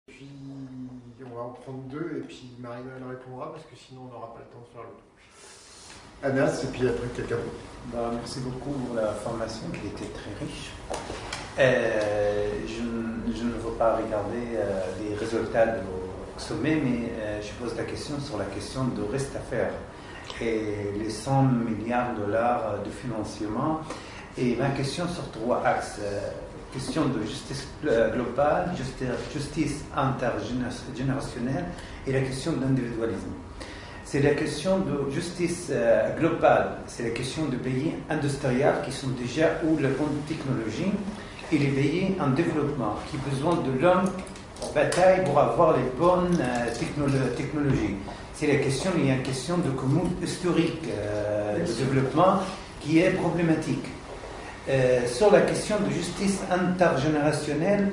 Puis on va en prendre deux et puis Marie-Noël répondra parce que sinon on n'aura pas le temps de faire l'autre. Anas et puis après quelqu'un d'autre. Merci beaucoup pour la formation qui était très riche. Je ne veux pas regarder les résultats du sommet, mais je pose la question sur la question de reste à faire et les 100 milliards de dollars de financement. Et ma question sur trois axes. Question de justice globale, justice intergénérationnelle et la question de l'individualisme. C'est la question de justice globale, c'est la question de pays industriels qui sont déjà où la bonne technologie et les pays en développement qui ont besoin de longue bataille pour avoir les bonnes technologies. C'est la question, il y a une question de commune historique de développement qui est problématique. Sur la question de justice intergénérationnelle,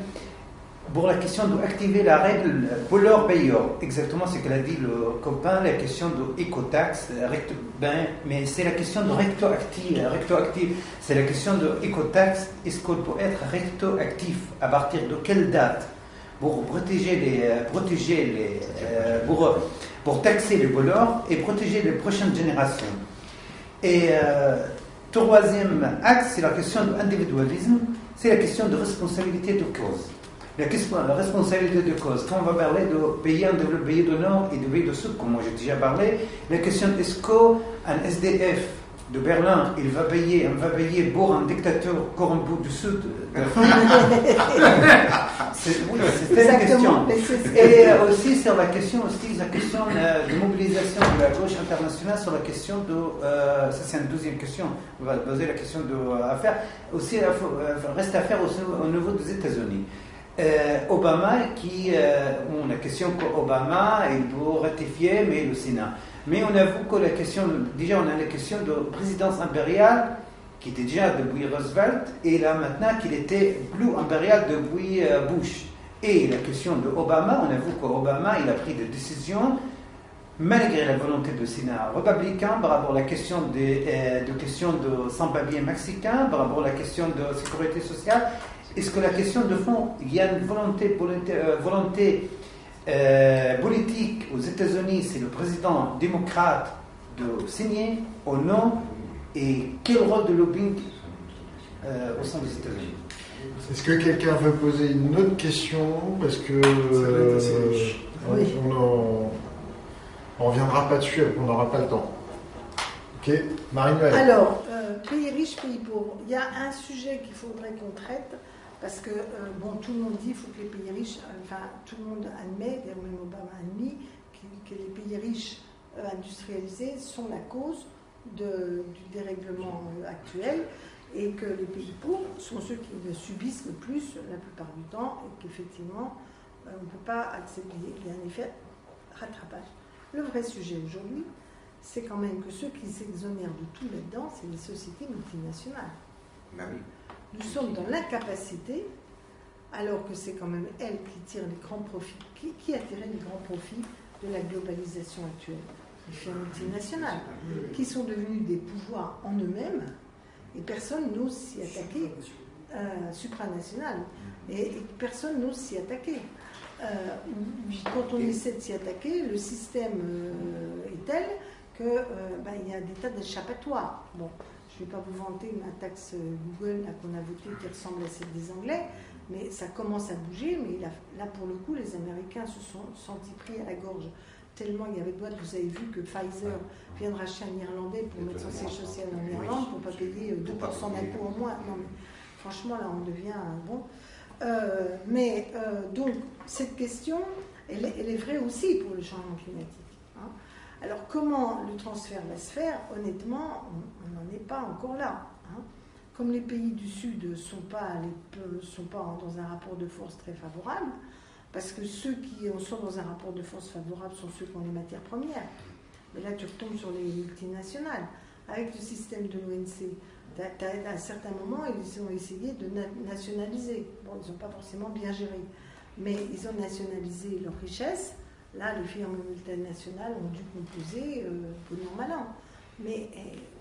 pour la question d'activer la règle pollueur-payeur, exactement ce qu'elle a dit le copain, la question de écotaxe, mais c'est la question de rectoactive, c'est la question de écotaxe, est-ce qu'on peut être rectoactif à partir de quelle date pour pour taxer les pollueurs et protéger les prochaines générations. Et troisième axe, c'est la question de l'individualisme, c'est la question de responsabilité de cause. La responsabilité de cause. Quand on va parler de pays en développement, pays du Nord et de pays du Sud, comme moi j'ai déjà parlé, la question est-ce qu'un SDF de Berlin, on va payer pour un dictateur corrompu du Sud C'était une question. Et aussi sur la question de mobilisation de la gauche internationale sur la question de... ça c'est une deuxième question. On va poser la question à faire. Aussi, reste à faire aussi au niveau des États-Unis. Obama, la question qu'Obama, il peut ratifier, mais le Sénat. Mais on avoue que la question, déjà on a la question de présidence impériale, qui était déjà depuis Roosevelt, et là maintenant qu'il était plus impérial depuis Bush. Et la question de Obama, on avoue qu'Obama, il a pris des décisions, malgré la volonté du Sénat républicain, par rapport à la question de sans-papiers mexicains, par rapport à la question de sécurité sociale. Est-ce que la question de fond, il y a une volonté politique aux États-Unis, c'est le président démocrate de signer ou non, et quel rôle de lobbying au sein des États-Unis? Est-ce que quelqu'un veut poser une autre question? Parce que on reviendra pas dessus, on n'aura pas le temps. Ok, Marie-Noël. Alors, pays riches, pays pauvres. Il y a un sujet qu'il faudrait qu'on traite. Parce que, tout le monde dit qu'il faut que les pays riches, tout le monde admet, même Obama a admis, que les pays riches industrialisés sont la cause du dérèglement actuel et que les pays pauvres sont ceux qui le subissent le plus la plupart du temps et qu'effectivement, on ne peut pas accepter. Il y a un effet rattrapage. Le vrai sujet aujourd'hui, c'est quand même que ceux qui s'exonèrent de tout là-dedans, c'est les sociétés multinationales. Ben oui. Nous sommes dans l'incapacité, alors que c'est quand même elles qui tirent les grands profits. Qui a tiré les grands profits de la globalisation actuelle? Les firmes multinationales, qui sont devenues des pouvoirs en eux-mêmes, et personne n'ose s'y attaquer, supranationales, et personne n'ose s'y attaquer. Quand on essaie de s'y attaquer, le système est tel qu'il y a des tas d'échappatoires. Bon. Je ne vais pas vous vanter ma taxe Google qu'on a votée qui ressemble à celle des Anglais, mais ça commence à bouger. Mais là, pour le coup, les Américains se sont sentis pris à la gorge. Tellement il y avait de boîtes, vous avez vu que Pfizer vient de racheter un Irlandais pour mettre son siège social en Irlande pour ne pas payer 2% d'impôts en moins. Non, mais franchement, là, on devient bon. Donc, cette question, elle est vraie aussi pour le changement climatique. Hein. Alors, comment le transfert va se faire? Honnêtement, on n'en est pas encore là. Hein. Comme les pays du Sud ne sont pas dans un rapport de force très favorable, parce que ceux qui sont dans un rapport de force favorable sont ceux qui ont les matières premières. Mais là, tu retombes sur les multinationales. Avec le système de l'ONC, à un certain moment, ils ont essayé de nationaliser. Bon, ils n'ont pas forcément bien géré, mais ils ont nationalisé leurs richesses. Là, les firmes multinationales ont dû composer bon an, mal an. Mais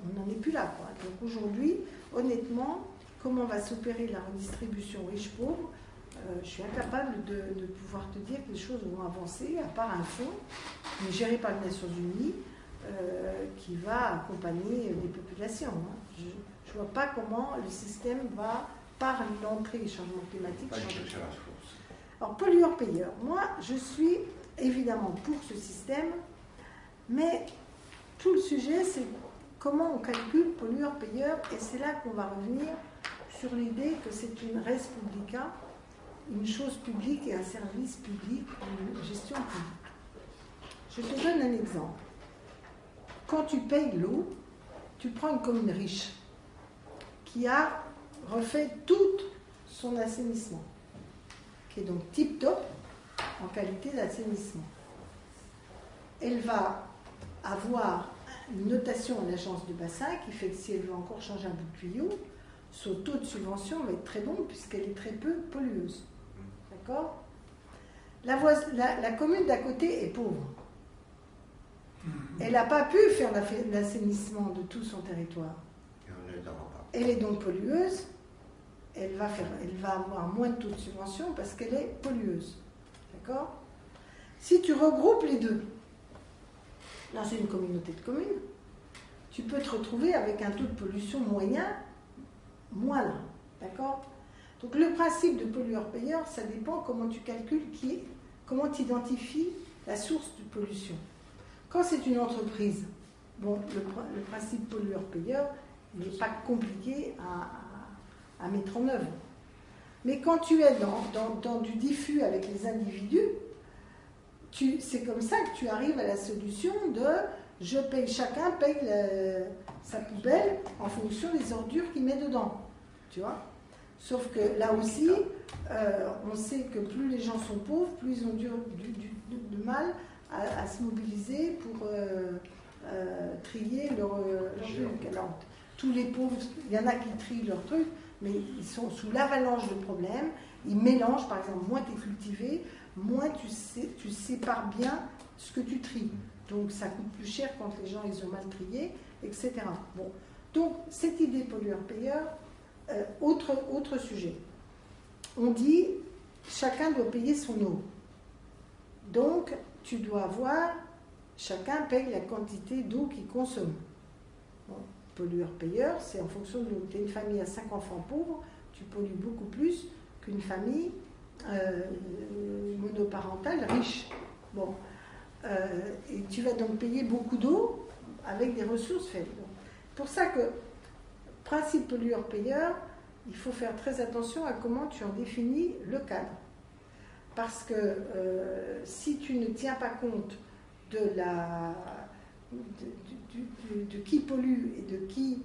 on n'en est plus là, quoi. Donc aujourd'hui, honnêtement, comment va s'opérer la redistribution riche-pauvre? je suis incapable de pouvoir te dire que les choses vont avancer, à part un fonds, mais géré par les Nations Unies, qui va accompagner les populations. Hein. Je ne vois pas comment le système va, par l'entrée des changements climatiques, changer. Alors, pollueur-payeur, moi, je suis évidemment pour ce système, mais tout le sujet, c'est comment on calcule pollueur-payeur, et c'est là qu'on va revenir sur l'idée que c'est une res publica, une chose publique et un service public, une gestion publique. Je te donne un exemple. Quand tu payes l'eau, tu prends une commune riche qui a refait tout son assainissement, qui est donc tip-top en qualité d'assainissement. Elle va avoir une notation à l'agence de bassin qui fait que si elle veut encore changer un bout de tuyau, son taux de subvention va être très bon puisqu'elle est très peu pollueuse. D'accord ? La commune d'à côté est pauvre. Elle n'a pas pu faire l'assainissement de tout son territoire. Elle est donc pollueuse. Elle va avoir moins de taux de subvention parce qu'elle est pollueuse. D'accord ? Si tu regroupes les deux, là c'est une communauté de communes, tu peux te retrouver avec un taux de pollution moyen moindre. D'accord ? Donc le principe de pollueur-payeur, ça dépend comment tu calcules, comment tu identifies la source de pollution. Quand c'est une entreprise, bon, le principe pollueur-payeur, il n'est pas compliqué à mettre en œuvre. Mais quand tu es dans du diffus avec les individus, c'est comme ça que tu arrives à la solution de chacun paye sa poubelle en fonction des ordures qu'il met dedans. Tu vois ? Sauf que là aussi, on sait que plus les gens sont pauvres, plus ils ont du mal à se mobiliser pour trier leur truc. Alors, tous les pauvres, il y en a qui trient leur truc, mais ils sont sous l'avalanche de problèmes. Ils mélangent, par exemple, moins tu es cultivé, moins tu sépares bien ce que tu tries. Donc ça coûte plus cher quand les gens ils ont mal trié, etc. Bon. Donc cette idée pollueur-payeur, autre sujet. On dit chacun doit payer son eau. Donc tu dois avoir, chacun paye la quantité d'eau qu'il consomme. Bon. Pollueur-payeur, c'est en fonction de l'eau. Tu es une famille à 5 enfants pauvres, tu pollues beaucoup plus qu'une famille monoparentale riche. Bon. Et tu vas donc payer beaucoup d'eau avec des ressources faibles. Pour ça que, principe pollueur-payeur, il faut faire très attention à comment tu en définis le cadre. Parce que si tu ne tiens pas compte de qui pollue et de qui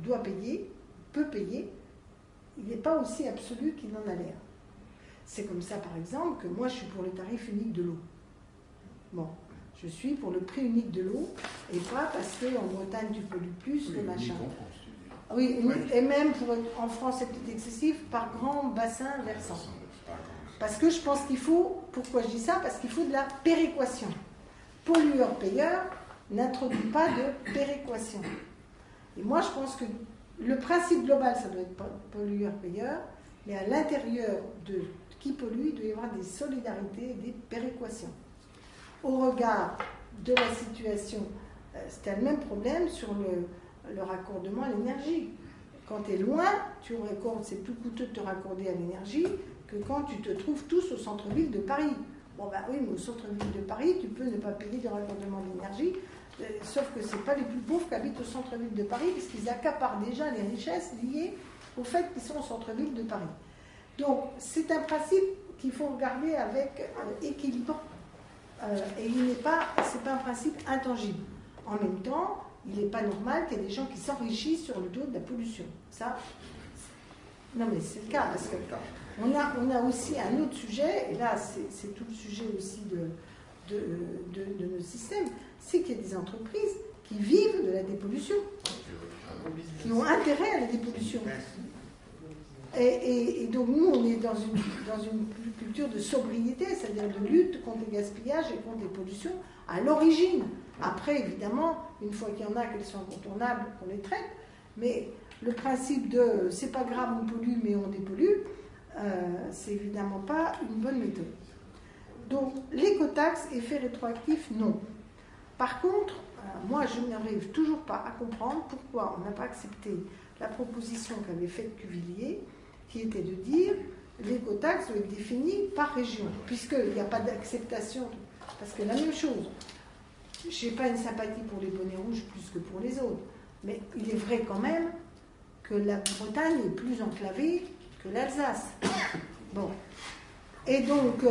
doit payer, peut payer, il n'est pas aussi absolu qu'il en a l'air. C'est comme ça, par exemple, que moi, je suis pour le tarif unique de l'eau. Bon, je suis pour le prix unique de l'eau, et pas parce qu'en Bretagne, tu pollues plus, le machin. Oui, et même en France, c'est peut-être excessif, par grand bassin versant. Parce que je pense qu'il faut, pourquoi je dis ça ? Parce qu'il faut de la péréquation. Pollueur-payeur n'introduit pas de péréquation. Et moi, je pense que le principe global, ça doit être pollueur-payeur, mais à l'intérieur de qui pollue, il doit y avoir des solidarités et des péréquations. Au regard de la situation, c'était le même problème sur le raccordement à l'énergie. Quand tu es loin, c'est plus coûteux de te raccorder à l'énergie que quand tu te trouves tous au centre-ville de Paris. Bon, ben oui, mais au centre-ville de Paris, tu peux ne pas payer de raccordement d'énergie, sauf que ce n'est pas les plus pauvres qui habitent au centre-ville de Paris, puisqu'ils accaparent déjà les richesses liées au fait qu'ils sont au centre-ville de Paris. Donc, c'est un principe qu'il faut regarder avec équilibre, et c'est pas un principe intangible. En même temps, il n'est pas normal qu'il y ait des gens qui s'enrichissent sur le dos de la pollution. Ça, non mais c'est le cas, parce que on a aussi un autre sujet, et là c'est tout le sujet aussi de nos systèmes, c'est qu'il y a des entreprises qui vivent de la dépollution, qui ont intérêt à la dépollution. Et donc nous, on est dans une culture de sobriété, c'est-à-dire de lutte contre les gaspillages et contre les pollutions à l'origine. Après, évidemment, une fois qu'il y en a, qu'elles sont incontournables, on les traite, mais le principe de « c'est pas grave, on pollue, mais on dépollue », c'est évidemment pas une bonne méthode. Donc, l'écotaxe, effet rétroactif, non. Par contre, moi, je n'arrive toujours pas à comprendre pourquoi on n'a pas accepté la proposition qu'avait faite Cuvillier, qui était de dire l'écotaxe doit être définie par région, puisqu'il n'y a pas d'acceptation. Parce que la même chose, je n'ai pas une sympathie pour les bonnets rouges plus que pour les autres, mais il est vrai quand même que la Bretagne est plus enclavée que l'Alsace. Bon. Et donc,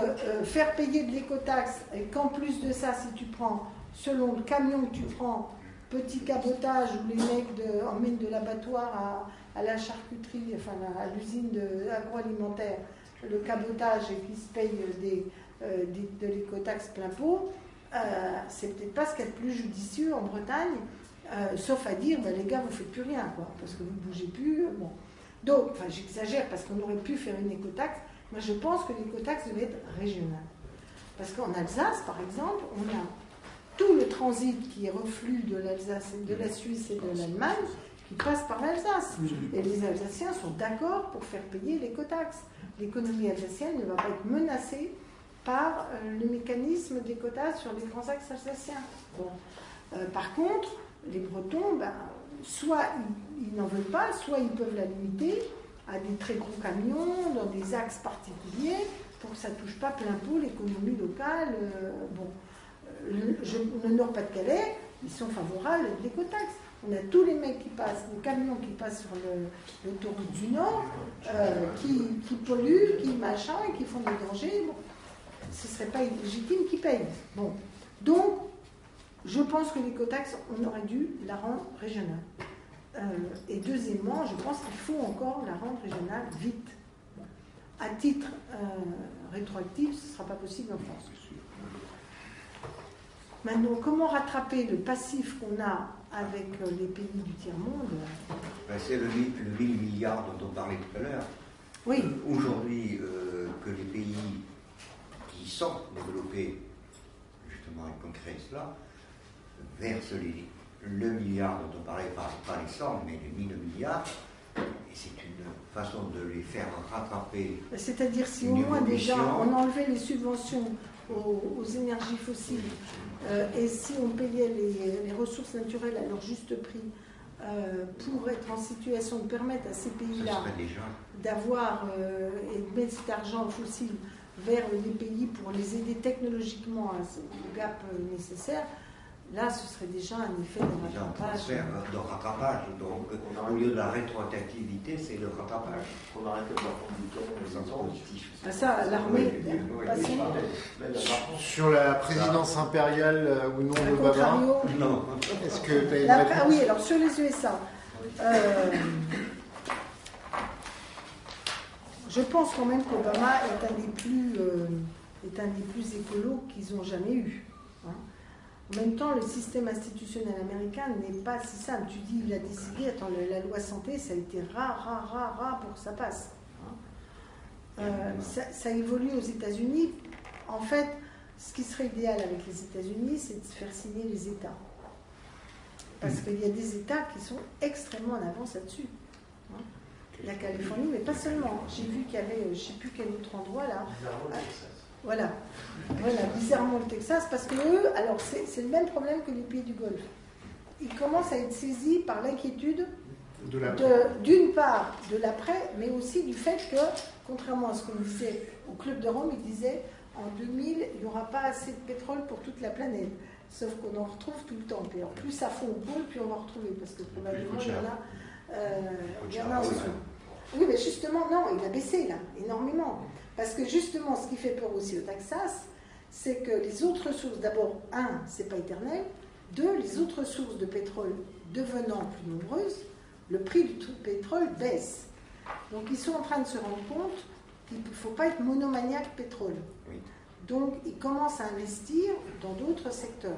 faire payer de l'écotaxe, et qu'en plus de ça, si tu prends, selon le camion que tu prends, petit cabotage où les mecs emmènent de l'abattoir à la charcuterie, enfin à l'usine agroalimentaire, le cabotage et qui se paye de l'écotaxe plein pot, c'est peut-être pas ce qu'il y a de plus judicieux en Bretagne, sauf à dire, les gars, vous faites plus rien, quoi, parce que vous ne bougez plus. Bon. Donc, enfin, j'exagère parce qu'on aurait pu faire une écotaxe. Moi, je pense que l'écotaxe devait être régionale. Parce qu'en Alsace, par exemple, on a tout le transit qui est reflux de l'Alsace, de la Suisse et de l'Allemagne qui passe par l'Alsace. Et les Alsaciens sont d'accord pour faire payer l'écotaxe. L'économie alsacienne ne va pas être menacée par le mécanisme d'écotage sur les grands axes alsaciens. Bon. Par contre, les Bretons, soit ils n'en veulent pas, soit ils peuvent la limiter à des très gros camions, dans des axes particuliers, pour que ça ne touche pas plein pot l'économie locale. Le Nord-Pas-de-Calais, ils sont favorables à l'écotaxe. On a tous les mecs qui passent, les camions qui passent sur l'autoroute du Nord, qui polluent, qui machin, qui font des dangers. Bon, ce ne serait pas illégitime qu'ils payent. Bon. Donc, je pense que l'écotaxe, on aurait dû la rendre régionale. Et deuxièmement, je pense qu'il faut encore la rendre régionale vite. À titre rétroactif, ce ne sera pas possible en France. Maintenant, comment rattraper le passif qu'on a avec les pays du tiers-monde? C'est le 1000 milliards dont on parlait tout à l'heure. Oui. Aujourd'hui, que les pays qui sont développés, justement, et concret cela, versent le milliard dont on parlait, pas les sommes, mais les 1000 milliards, et c'est une façon de les faire rattraper. C'est-à-dire si au moins déjà on enlevait les subventions aux énergies fossiles et si on payait les ressources naturelles à leur juste prix pour être en situation de permettre à ces pays-là d'avoir et de mettre cet argent fossile vers les pays pour les aider technologiquement à ce gap nécessaire, là ce serait déjà un effet de rattrapage. De rattrapage, donc au lieu de la rétroactivité, c'est le rattrapage. On arrête de la positif. Ça, l'armée. Sur la présidence impériale ou non d'Obama, non. Est-ce que tu as une réponse? Oui, alors sur les USA, je pense quand même qu'Obama est un des plus écolos qu'ils ont jamais eu. Hein. En même temps, le système institutionnel américain n'est pas si simple. Tu dis, il a décidé, attends, la loi santé, ça a été rare pour que ça passe. Ça évolue aux États-Unis. En fait, ce qui serait idéal avec les États-Unis, c'est de faire signer les États. Parce qu'il y a des États qui sont extrêmement en avance là-dessus. La Californie, mais pas seulement. J'ai vu qu'il y avait, je ne sais plus quel autre endroit là. Voilà, bizarrement le Texas, parce que eux, alors c'est le même problème que les pays du Golfe. Ils commencent à être saisis par l'inquiétude d'une part de l'après, mais aussi du fait que, contrairement à ce qu'on disait au Club de Rome, ils disaient en 2000, il n'y aura pas assez de pétrole pour toute la planète. Sauf qu'on en retrouve tout le temps. Et en plus ça fond au pôle, plus on va retrouver, parce que probablement il y en a en dessous. Oui, mais justement, non, il a baissé là, énormément. Parce que justement, ce qui fait peur aussi au Texas, c'est que les autres sources, d'abord, c'est pas éternel, deux, les autres sources de pétrole devenant plus nombreuses, le prix du pétrole baisse. Donc ils sont en train de se rendre compte qu'il ne faut pas être monomaniaque pétrole. Oui. Donc ils commencent à investir dans d'autres secteurs.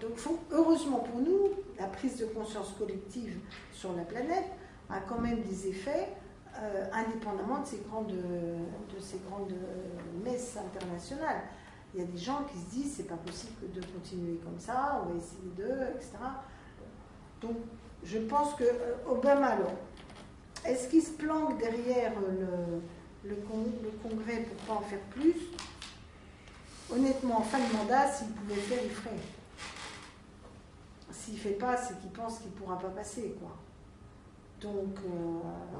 Donc heureusement pour nous, la prise de conscience collective sur la planète a quand même des effets indépendamment de ces grandes messes internationales. Il y a des gens qui se disent c'est pas possible de continuer comme ça, on va essayer etc. Donc je pense que Obama, alors, est-ce qu'il se planque derrière le Congrès pour ne pas en faire plus? Honnêtement, en fin de mandat, s'il pouvait le faire, il ferait. S'il ne fait pas, c'est qu'il pense qu'il ne pourra pas passer, quoi. Donc,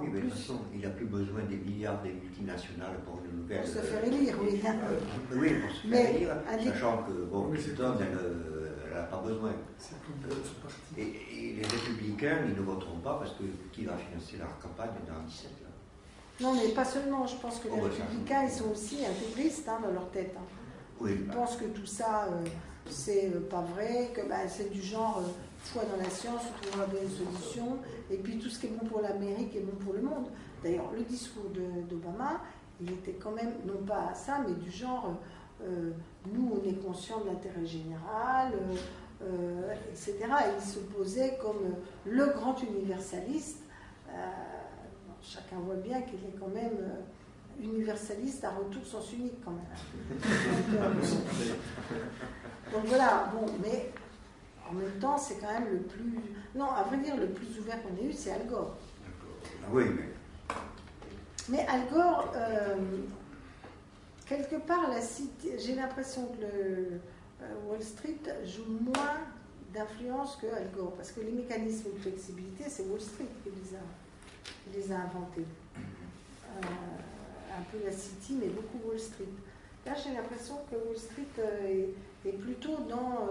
oui, mais de toute façon, il n'a plus besoin des milliards des multinationales pour une nouvelle. Pour se faire élire, oui. Oui, pour se faire élire, sachant que, bon, Clinton, elle n'a pas besoin. Et les républicains, ils ne voteront pas parce que qui va financer leur campagne dans 17 là? Non, mais pas seulement. Je pense que les républicains, ils sont aussi intégristes dans leur tête. Hein. Oui, ils pensent que tout ça, c'est pas vrai, que c'est du genre foi dans la science, on trouvera bien une solution, et puis tout ce qui est bon pour l'Amérique est bon pour le monde. D'ailleurs, le discours d'Obama, il était quand même, non pas à ça, mais du genre, nous, on est conscients de l'intérêt général, etc. Et il se posait comme le grand universaliste. Chacun voit bien qu'il est quand même universaliste à retour sens unique quand même. Donc voilà, bon, mais en même temps, c'est quand même le plus... Non, à vrai dire, le plus ouvert qu'on ait eu, c'est Al Gore. Ah oui, mais Al Gore, quelque part, j'ai l'impression que le Wall Street joue moins d'influence que Al Gore, parce que les mécanismes de flexibilité, c'est Wall Street qui les a inventés. Un peu la City, mais beaucoup Wall Street. Là, j'ai l'impression que Wall Street est plutôt dans...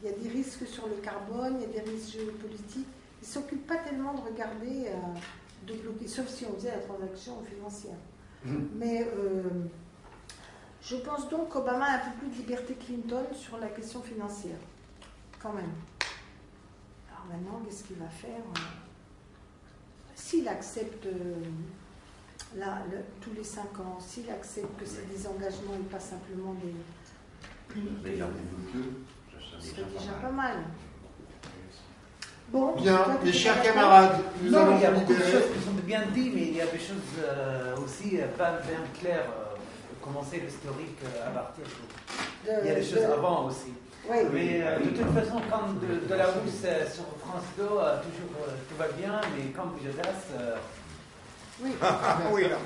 il y a des risques sur le carbone, il y a des risques géopolitiques. Ils ne s'occupent pas tellement de regarder, de bloquer, sauf si on faisait la transaction financière. Mais je pense donc qu'Obama a un peu plus de liberté que Clinton sur la question financière. Quand même. Alors maintenant, qu'est-ce qu'il va faire? S'il accepte... tous les 5 ans, s'il accepte que c'est des engagements et pas simplement des... Ce serait déjà pas mal. Bon, bien, mes chers camarades, nous allons il y a beaucoup de libérer. choses qui sont bien dites, mais il y a des choses aussi pas bien claires. Commencer l'historique à partir de... Il y a des choses avant aussi. Oui. Mais de toute façon, quand de la housse sur France 2, toujours tout va bien, mais quand je reste... Oui. oui, là.